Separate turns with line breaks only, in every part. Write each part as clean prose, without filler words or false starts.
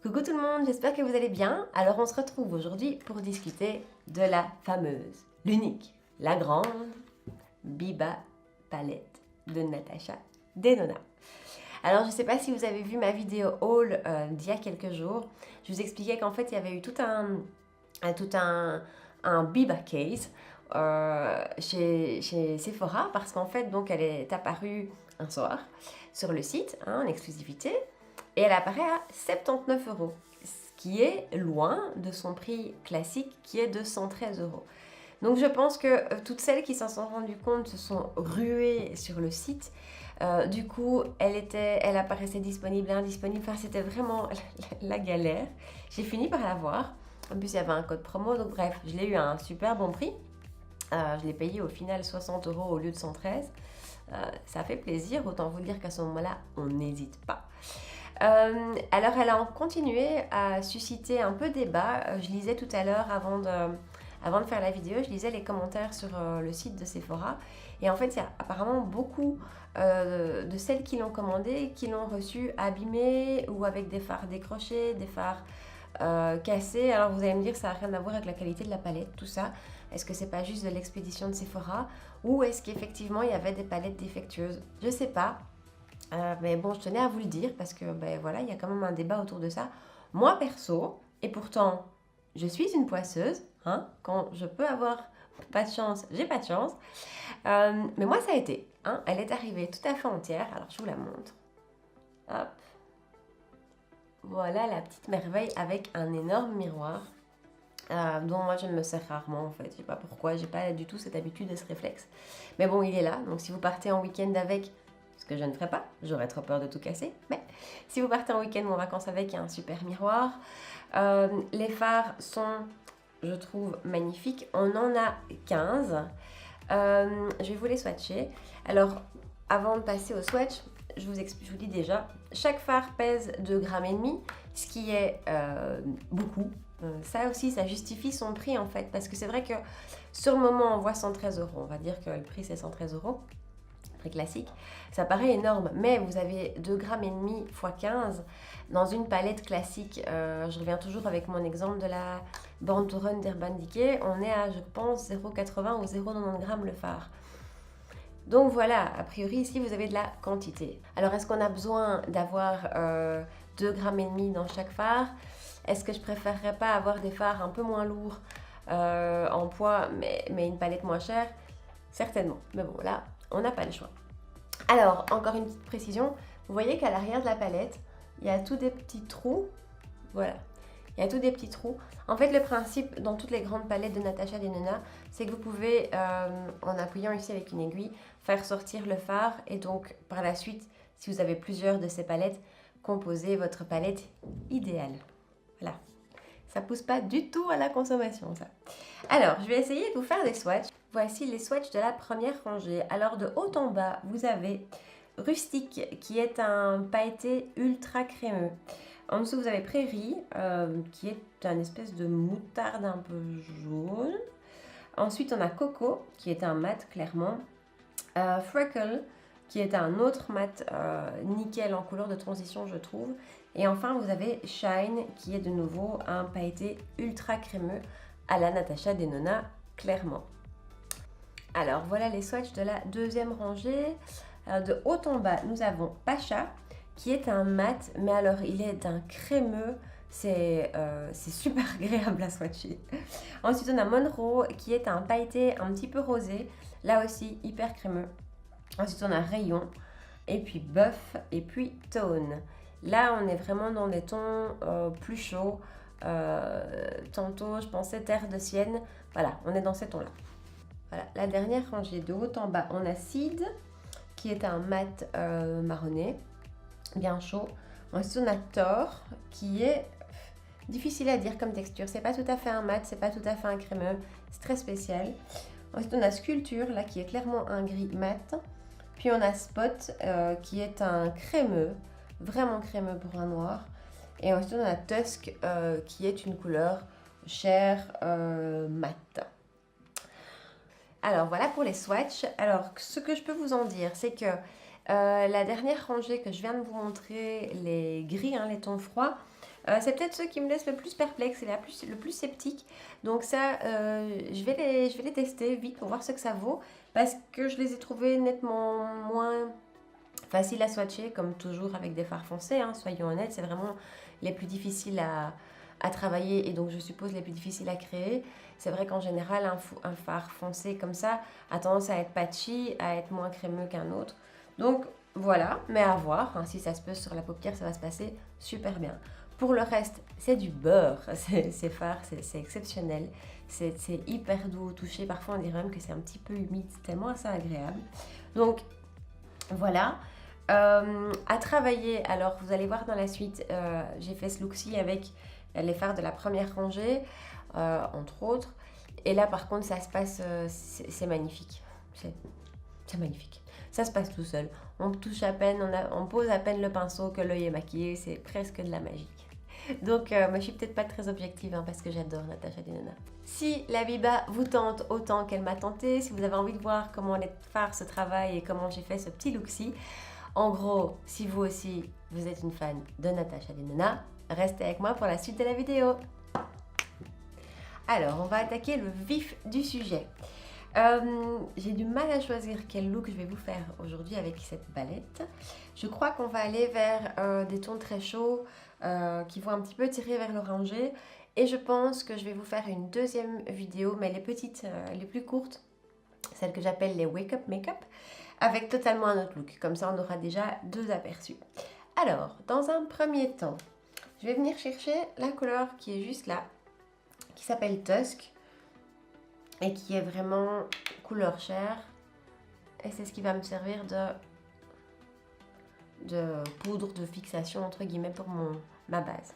Coucou tout le monde, j'espère que vous allez bien. Alors on se retrouve aujourd'hui pour discuter de la fameuse, l'unique, la grande Biba palette de Natasha Denona. Alors je ne sais pas si vous avez vu ma vidéo haul d'il y a quelques jours. Je vous expliquais qu'en fait il y avait eu tout un Biba case chez Sephora parce qu'en fait donc elle est apparue un soir sur le site en exclusivité. Et elle apparaît à 79 €, ce qui est loin de son prix classique qui est de 113 €. Donc je pense que toutes celles qui s'en sont rendues compte se sont ruées sur le site. Du coup, elle apparaissait disponible, indisponible, enfin c'était vraiment la galère. J'ai fini par l'avoir. En plus, il y avait un code promo, donc bref, je l'ai eu à un super bon prix. Je l'ai payé au final 60 € au lieu de 113. Ça fait plaisir, autant vous dire qu'à ce moment-là, on n'hésite pas. Alors elle a continué à susciter un peu débat. Je lisais tout à l'heure avant de faire la vidéo, je lisais les commentaires sur le site de Sephora et en fait il y a apparemment beaucoup de celles qui l'ont commandé qui l'ont reçu abîmé ou avec des fards décrochés, des fards cassés. Alors vous allez me dire ça n'a rien à voir avec la qualité de la palette, tout ça. Est-ce que c'est pas juste de l'expédition de Sephora ou est-ce qu'effectivement il y avait des palettes défectueuses? Je sais pas. Mais bon, je tenais à vous le dire parce que voilà, il y a quand même un débat autour de ça. Moi perso, et pourtant je suis une poisseuse, hein, quand je peux avoir pas de chance, j'ai pas de chance. Mais moi ça a été, hein, elle est arrivée tout à fait entière. Alors je vous la montre. Hop. Voilà la petite merveille avec un énorme miroir. Dont moi je me sers rarement en fait, je sais pas pourquoi, j'ai pas du tout cette habitude et ce réflexe. Mais bon, il est là, donc si vous partez en week-end avec, ce que je ne ferai pas, j'aurais trop peur de tout casser, mais si vous partez en week-end ou en vacances avec, il y a un super miroir. Les fards sont, je trouve, magnifiques, on en a 15. Je vais vous les swatcher. Alors, avant de passer au swatch, je vous dis déjà, chaque fard pèse 2,5 grammes, ce qui est beaucoup. Ça aussi, ça justifie son prix en fait, parce que c'est vrai que sur le moment, on voit 113 €. On va dire que le prix c'est 113 €, prix classique. Ça paraît énorme, mais vous avez 2,5 grammes x 15 dans une palette classique. Je reviens toujours avec mon exemple de la Born to Run d'Urban Decay. On est à, je pense, 0,80 ou 0,90 grammes le fard. Donc voilà, a priori ici vous avez de la quantité. Alors est-ce qu'on a besoin d'avoir 2,5 grammes dans chaque fard? Est-ce que je préférerais pas avoir des fards un peu moins lourds en poids, mais une palette moins chère? Certainement. Mais bon, là, on n'a pas le choix. Alors, encore une petite précision. Vous voyez qu'à l'arrière de la palette, il y a tous des petits trous. Voilà. Il y a tous des petits trous. En fait, le principe dans toutes les grandes palettes de Natasha Denona, c'est que vous pouvez, en appuyant ici avec une aiguille, faire sortir le fard. Et donc, par la suite, si vous avez plusieurs de ces palettes, composer votre palette idéale. Voilà, ça pousse pas du tout à la consommation ça. Alors, je vais essayer de vous faire des swatchs. Voici les swatchs de la première rangée. Alors de haut en bas, vous avez Rustique qui est un pailleté ultra crémeux. En dessous, vous avez Prairie qui est un espèce de moutarde un peu jaune. Ensuite, on a Coco qui est un mat clairement. Freckle qui est un autre mat nickel en couleur de transition je trouve. Et enfin vous avez Shine qui est de nouveau un pailleté ultra crémeux à la Natasha Denona clairement. Alors voilà les swatchs de la deuxième rangée. Alors, de haut en bas nous avons Pacha qui est un mat mais alors il est d'un crémeux. C'est super agréable à swatcher. Ensuite on a Monroe qui est un pailleté un petit peu rosé, là aussi hyper crémeux. Ensuite, on a Rayon, et puis Buff, et puis Tone. Là, on est vraiment dans des tons plus chauds. Tantôt, je pensais Terre de Sienne. Voilà, on est dans ces tons-là. Voilà, la dernière rangée de haut en bas, on a Seed, qui est un mat marronné, bien chaud. Ensuite, on a Thor, qui est difficile à dire comme texture. C'est pas tout à fait un mat, c'est pas tout à fait un crémeux. C'est très spécial. Ensuite, on a Sculpture, là, qui est clairement un gris mat. Puis on a Spot qui est un crémeux, vraiment crémeux pour un noir. Et ensuite on a Tusk qui est une couleur chair mat. Alors voilà pour les swatchs. Alors ce que je peux vous en dire, c'est que la dernière rangée que je viens de vous montrer, les gris, hein, les tons froids, C'est peut-être ceux qui me laissent le plus perplexe et le plus sceptique. Donc ça, je vais les tester vite pour voir ce que ça vaut. Parce que je les ai trouvés nettement moins faciles à swatcher, comme toujours avec des fards foncés. Hein, soyons honnêtes, c'est vraiment les plus difficiles à travailler et donc je suppose les plus difficiles à créer. C'est vrai qu'en général, un fard foncé comme ça a tendance à être patchy, à être moins crémeux qu'un autre. Donc voilà, mais à voir. Hein, si ça se pose sur la paupière, ça va se passer super bien. Pour le reste, c'est du beurre. Ces fards, c'est exceptionnel. C'est hyper doux au toucher. Parfois, on dirait même que c'est un petit peu humide. C'est tellement assez agréable. Donc voilà. À travailler, alors vous allez voir dans la suite, j'ai fait ce look-ci avec les fards de la première rangée, entre autres. Et là, par contre, ça se passe, c'est magnifique. C'est magnifique. Ça se passe tout seul. On touche à peine, on pose à peine le pinceau que l'œil est maquillé. C'est presque de la magie. Donc, moi, je suis peut-être pas très objective hein, parce que j'adore Natasha Denona. Si la Biba vous tente autant qu'elle m'a tenté, si vous avez envie de voir comment les fards se travaillent et comment j'ai fait ce petit look-ci, en gros, si vous aussi, vous êtes une fan de Natasha Denona, restez avec moi pour la suite de la vidéo. Alors, on va attaquer le vif du sujet. J'ai du mal à choisir quel look je vais vous faire aujourd'hui avec cette palette. Je crois qu'on va aller vers des tons très chauds qui vont un petit peu tirer vers l'orangé. Et je pense que je vais vous faire une deuxième vidéo, mais les petites, les plus courtes, celles que j'appelle les Wake Up Make-up, avec totalement un autre look. Comme ça, on aura déjà deux aperçus. Alors, dans un premier temps, je vais venir chercher la couleur qui est juste là, qui s'appelle Tusk, et qui est vraiment couleur chair. Et c'est ce qui va me servir de poudre de fixation, entre guillemets, pour ma base.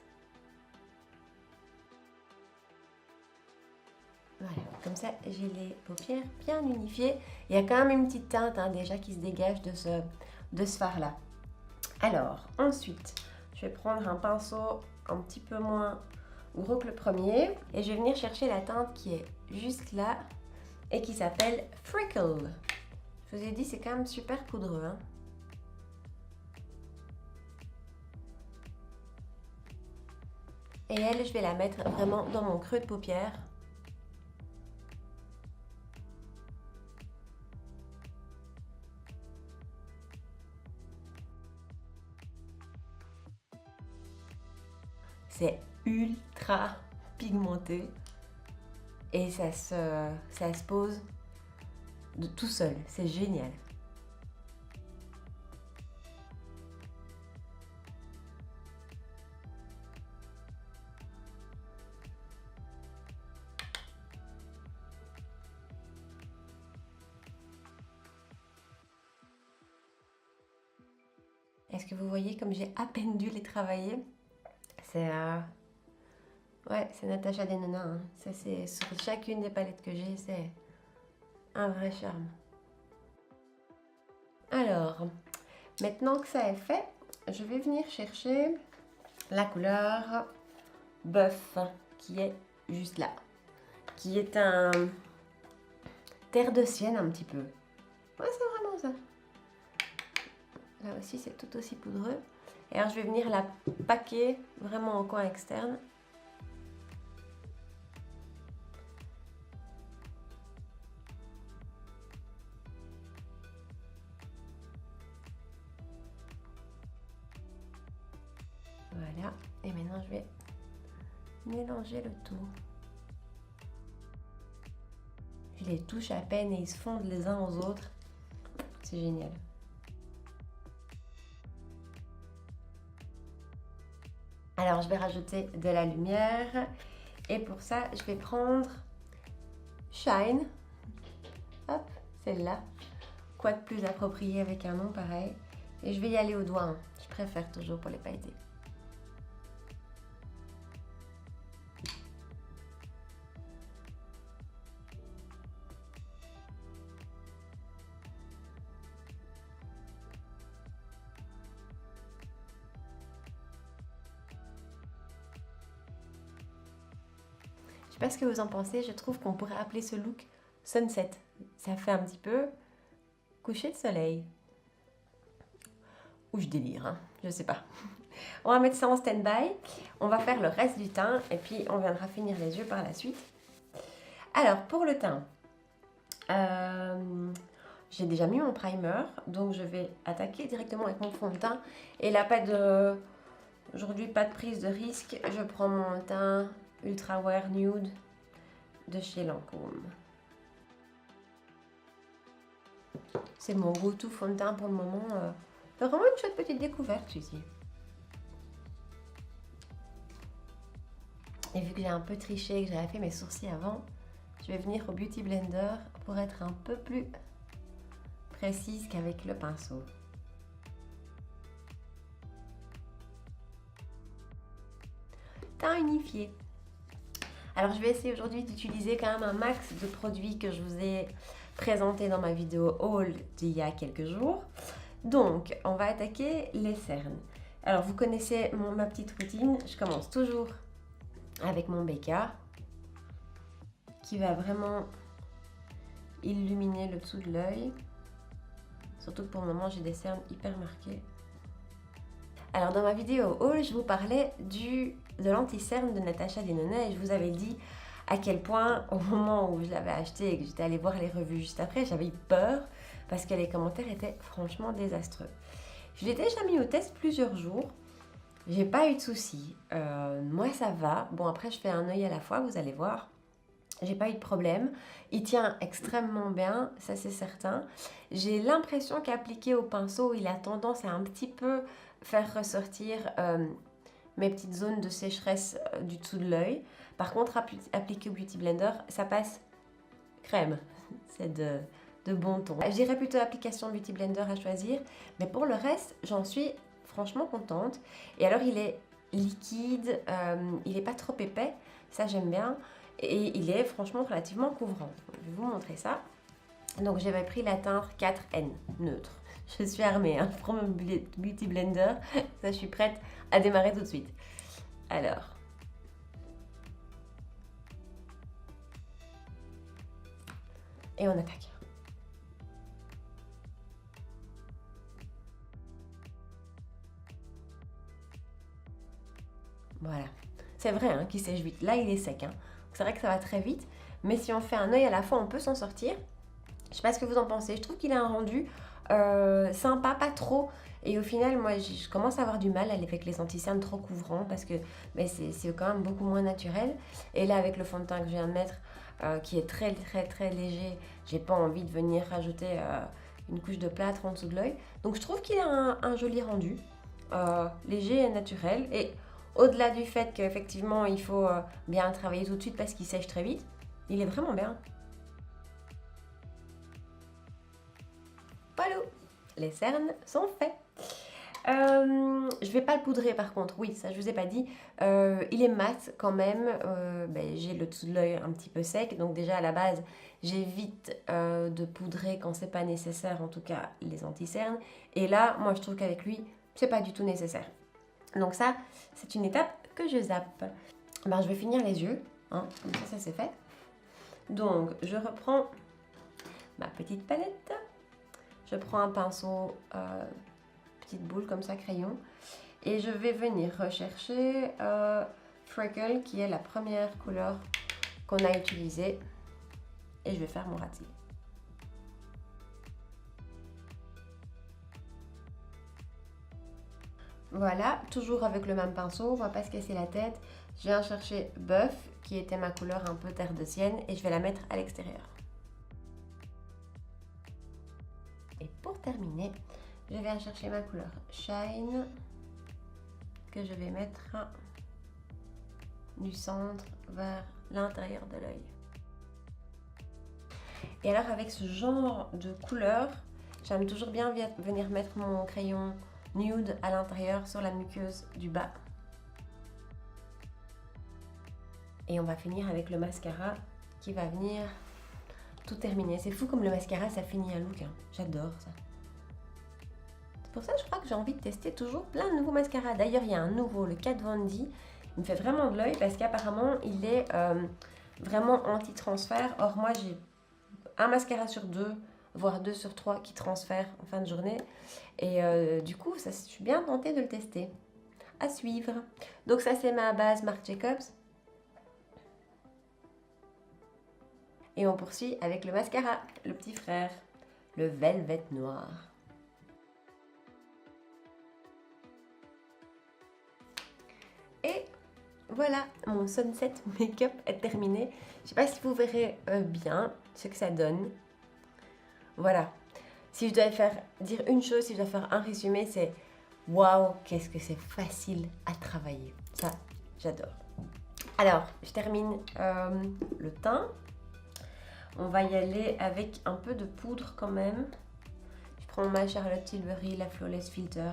Voilà, comme ça j'ai les paupières bien unifiées. Il y a quand même une petite teinte hein, déjà qui se dégage de ce fard là. Alors ensuite, je vais prendre un pinceau un petit peu moins gros que le premier et je vais venir chercher la teinte qui est juste là et qui s'appelle Freckle. Je vous ai dit, c'est quand même super poudreux. Hein. Et elle, je vais la mettre vraiment dans mon creux de paupière. C'est ultra pigmenté et ça se pose de tout seul. C'est génial. Est-ce que vous voyez comme j'ai à peine dû les travailler? C'est ouais, c'est Natasha Denona. Hein. Ça, c'est sur chacune des palettes que j'ai, c'est un vrai charme. Alors, maintenant que ça est fait, je vais venir chercher la couleur Bœuf qui est juste là, qui est un terre de sienne un petit peu. Ouais, c'est vraiment ça. Là aussi, c'est tout aussi poudreux. Et alors, je vais venir la paquer vraiment au coin externe. Voilà. Et maintenant, je vais mélanger le tout. Je les touche à peine et ils se fondent les uns aux autres. C'est génial. Alors, je vais rajouter de la lumière. Et pour ça, je vais prendre Shine. Hop, celle-là. Quoi de plus approprié avec un nom pareil. Et je vais y aller au doigt. Hein. Je préfère toujours pour les pailletés. Je sais pas ce que vous en pensez, je trouve qu'on pourrait appeler ce look sunset. Ça fait un petit peu coucher de soleil. Ou je délire, hein, je sais pas. On va mettre ça en stand-by. On va faire le reste du teint et puis on viendra finir les yeux par la suite. Alors, pour le teint, j'ai déjà mis mon primer, donc je vais attaquer directement avec mon fond de teint. Et là, aujourd'hui, pas de prise de risque. Je prends mon teint Ultra Wear Nude de chez Lancôme. C'est mon go-to fond de teint pour le moment. C'est vraiment une chouette petite découverte, celui-ci. Et vu que j'ai un peu triché et que j'avais fait mes sourcils avant, je vais venir au Beauty Blender pour être un peu plus précise qu'avec le pinceau. Teint unifié. Alors je vais essayer aujourd'hui d'utiliser quand même un max de produits que je vous ai présentés dans ma vidéo haul d'il y a quelques jours. Donc on va attaquer les cernes. Alors vous connaissez ma petite routine, je commence toujours avec mon BK qui va vraiment illuminer le dessous de l'œil. Surtout que pour le moment j'ai des cernes hyper marquées. Alors dans ma vidéo haul, je vous parlais de l'anti-cerne de Natasha Denona et je vous avais dit à quel point au moment où je l'avais acheté et que j'étais allée voir les revues juste après, j'avais eu peur parce que les commentaires étaient franchement désastreux. Je l'ai déjà mis au test plusieurs jours, j'ai pas eu de soucis, moi ça va. Bon après je fais un œil à la fois, vous allez voir. J'ai pas eu de problème, il tient extrêmement bien, ça c'est certain. J'ai l'impression qu'appliqué au pinceau, il a tendance à un petit peu faire ressortir mes petites zones de sécheresse du dessous de l'œil. Par contre, appliqué au Beauty Blender, ça passe crème, c'est de bon ton. Je dirais plutôt application Beauty Blender à choisir, mais pour le reste, j'en suis franchement contente. Et alors, il est liquide, il n'est pas trop épais, ça j'aime bien. Et il est franchement relativement couvrant. Je vais vous montrer ça. Donc j'avais pris la teinte 4N neutre. Je suis armée, hein. Je prends mon Beauty Blender. Ça, je suis prête à démarrer tout de suite. Alors. Et on attaque. Voilà. C'est vrai hein, qu'il sèche vite. Là, il est sec. Hein. C'est vrai que ça va très vite, mais si on fait un œil à la fois, on peut s'en sortir. Je sais pas ce que vous en pensez. Je trouve qu'il a un rendu sympa, pas trop. Et au final, moi, je commence à avoir du mal avec les anti-cernes trop couvrants parce que c'est quand même beaucoup moins naturel. Et là, avec le fond de teint que je viens de mettre, qui est très, très, très léger, j'ai pas envie de venir rajouter une couche de plâtre en dessous de l'œil. Donc, je trouve qu'il a un joli rendu, léger et naturel. Et au-delà du fait qu'effectivement, il faut bien travailler tout de suite parce qu'il sèche très vite, il est vraiment bien. Voilà, les cernes sont faits. Je vais pas le poudrer par contre, oui, ça je vous ai pas dit. Il est mat quand même, j'ai le dessous de l'œil un petit peu sec, donc déjà à la base, j'évite de poudrer quand c'est pas nécessaire, en tout cas les anti-cernes. Et là, moi je trouve qu'avec lui, c'est pas du tout nécessaire. Donc ça, c'est une étape que je zappe. Je vais finir les yeux, hein, comme ça c'est fait. Donc je reprends ma petite palette. Je prends un pinceau, petite boule comme ça, crayon. Et je vais venir rechercher Freckle, qui est la première couleur qu'on a utilisée. Et je vais faire mon ratil. Voilà, toujours avec le même pinceau, on va pas se casser la tête. Je viens chercher Buff, qui était ma couleur un peu terre de sienne, et je vais la mettre à l'extérieur. Et pour terminer, je viens chercher ma couleur Shine, que je vais mettre du centre vers l'intérieur de l'œil. Et alors avec ce genre de couleur, j'aime toujours bien venir mettre mon crayon nude à l'intérieur sur la muqueuse du bas. Et on va finir avec le mascara qui va venir tout terminer. C'est fou comme le mascara ça finit un look, hein. J'adore ça. C'est pour ça que je crois que j'ai envie de tester toujours plein de nouveaux mascaras. D'ailleurs il y a un nouveau, le Kat Von D. Il me fait vraiment de l'œil parce qu'apparemment il est vraiment anti-transfert. Or moi j'ai un mascara sur 2, voire 2 sur 3 qui transfèrent en fin de journée. Et du coup, je suis bien tentée de le tester. à suivre. Donc ça c'est ma base Marc Jacobs. Et on poursuit avec le mascara, le petit frère, le Velvet Noir. Et voilà, mon sunset make-up est terminé. Je ne sais pas si vous verrez bien ce que ça donne. Voilà. Si je dois dire une chose, si je dois faire un résumé, c'est waouh, qu'est-ce que c'est facile à travailler. Ça, j'adore. Alors, je termine le teint. On va y aller avec un peu de poudre quand même. Je prends ma Charlotte Tilbury, la Flawless Filter.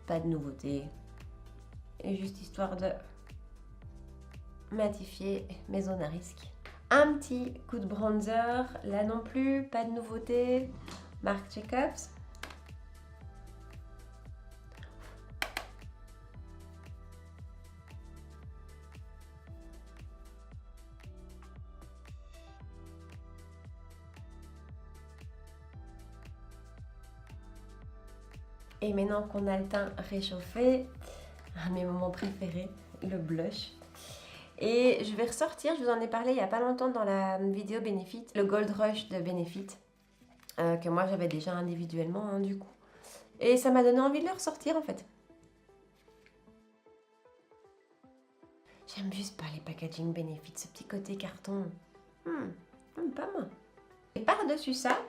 Pas de nouveauté. Et juste histoire de matifier mes zones à risque. Un petit coup de bronzer. Là non plus, pas de nouveauté. Marc Jacobs. Et maintenant qu'on a le teint réchauffé, un de mes moments préférés, le blush. Et je vais ressortir, je vous en ai parlé il n'y a pas longtemps dans la vidéo Benefit, le Gold Rush de Benefit, que moi j'avais déjà individuellement hein, du coup. Et ça m'a donné envie de le ressortir en fait. J'aime juste pas les packaging Benefit, ce petit côté carton. Pas mal. Et par-dessus ça,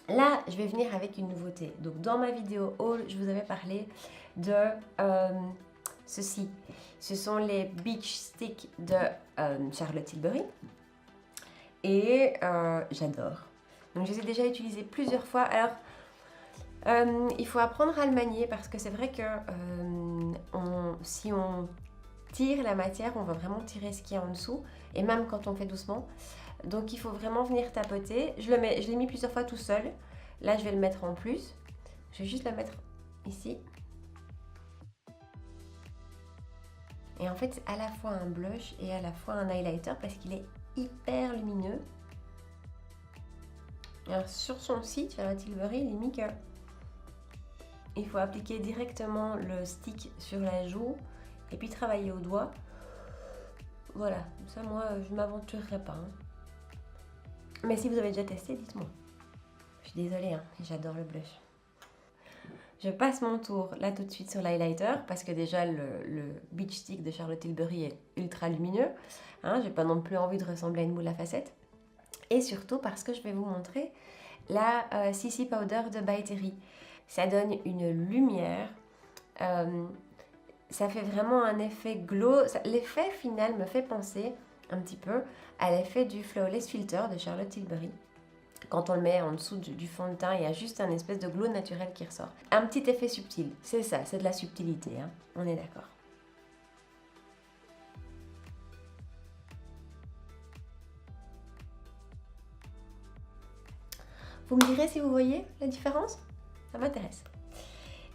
là, je vais venir avec une nouveauté. Donc, dans ma vidéo haul, je vous avais parlé de ceci. Ce sont les Beach Sticks de Charlotte Tilbury. Et j'adore. Donc, je les ai déjà utilisés plusieurs fois. Alors, il faut apprendre à le manier parce que c'est vrai que si on tire la matière, on va vraiment tirer ce qu'il y a en dessous. Et même quand on fait doucement. Donc il faut vraiment venir tapoter. Je l'ai mis plusieurs fois tout seul. Là je vais le mettre en plus. Je vais juste le mettre ici. Et en fait c'est à la fois un blush et à la fois un highlighter parce qu'il est hyper lumineux. Alors sur son site, Charlotte Tilbury, il est mis que il faut appliquer directement le stick sur la joue et puis travailler au doigt. Voilà, ça moi je ne m'aventurerai pas. Hein. Mais si vous avez déjà testé, dites-moi. Je suis désolée, hein, j'adore le blush. Je passe mon tour là tout de suite sur l'highlighter parce que déjà le Beach Stick de Charlotte Tilbury est ultra lumineux. Hein, j'ai pas non plus envie de ressembler à une moule à facettes. Et surtout parce que je vais vous montrer la CC Powder de By Terry. Ça donne une lumière. Ça fait vraiment un effet glow. L'effet final me fait penser un petit peu à l'effet du Flawless Filter de Charlotte Tilbury. Quand on le met en dessous du fond de teint, il y a juste un espèce de glow naturel qui ressort. Un petit effet subtil, c'est ça, c'est de la subtilité, hein, on est d'accord. Vous me direz si vous voyez la différence? Ça m'intéresse.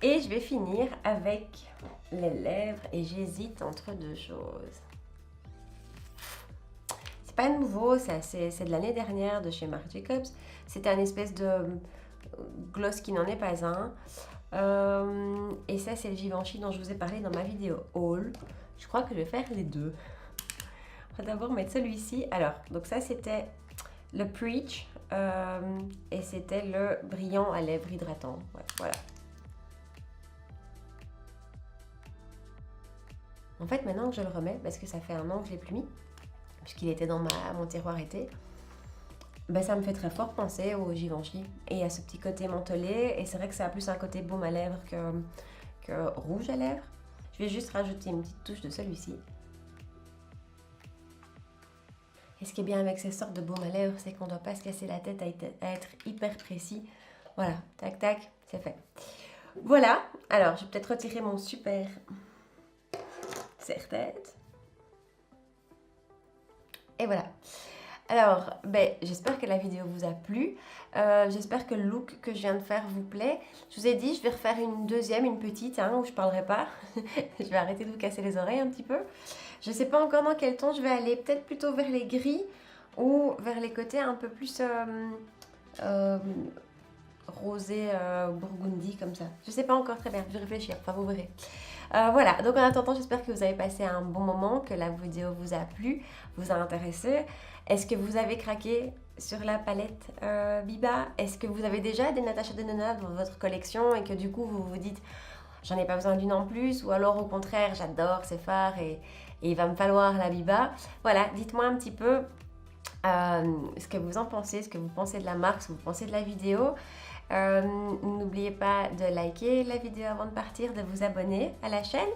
Et je vais finir avec les lèvres et j'hésite entre deux choses. C'est pas nouveau, c'est de l'année dernière de chez Marc Jacobs. C'était un espèce de gloss qui n'en est pas un. Et ça c'est le Givenchy dont je vous ai parlé dans ma vidéo haul. Je crois que je vais faire les deux. On va d'abord mettre celui-ci. Alors, donc ça c'était le Preach et c'était le brillant à lèvres hydratant. Ouais, voilà. En fait, maintenant que je le remets, parce que ça fait un an que je ne l'ai plus mis, puisqu'il était dans mon tiroir été, ben ça me fait très fort penser au Givenchy et à ce petit côté mentholé. Et c'est vrai que ça a plus un côté baume à lèvres que rouge à lèvres. Je vais juste rajouter une petite touche de celui-ci. Et ce qui est bien avec ces sortes de baume à lèvres, c'est qu'on ne doit pas se casser la tête à être hyper précis. Voilà, tac tac, c'est fait. Voilà, alors je vais peut-être retirer mon super serre-tête. Et voilà. Alors, ben, j'espère que la vidéo vous a plu. J'espère que le look que je viens de faire vous plaît. Je vous ai dit, je vais refaire une deuxième, une petite, hein, où je ne parlerai pas. Je vais arrêter de vous casser les oreilles un petit peu. Je ne sais pas encore dans quel ton je vais aller. Peut-être plutôt vers les gris ou vers les côtés un peu plus rosé, burgundy, comme ça. Je ne sais pas encore très bien, je vais réfléchir. Enfin, vous verrez. Voilà, donc en attendant, j'espère que vous avez passé un bon moment, que la vidéo vous a plu, vous a intéressé. Est-ce que vous avez craqué sur la palette Biba? Est-ce que vous avez déjà des Natasha Denona dans votre collection et que du coup vous vous dites j'en ai pas besoin d'une en plus, ou alors au contraire j'adore, c'est phare et il va me falloir la Biba? Voilà, dites-moi un petit peu ce que vous en pensez, ce que vous pensez de la marque, ce que vous pensez de la vidéo. N'oubliez pas de liker la vidéo avant de partir, de vous abonner à la chaîne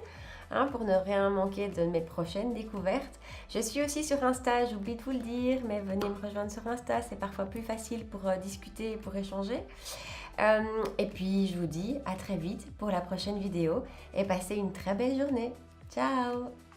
pour ne rien manquer de mes prochaines découvertes. Je suis aussi sur Insta, j'oublie de vous le dire, mais venez me rejoindre sur Insta, c'est parfois plus facile pour discuter et pour échanger. Et puis je vous dis à très vite pour la prochaine vidéo et passez une très belle journée. Ciao!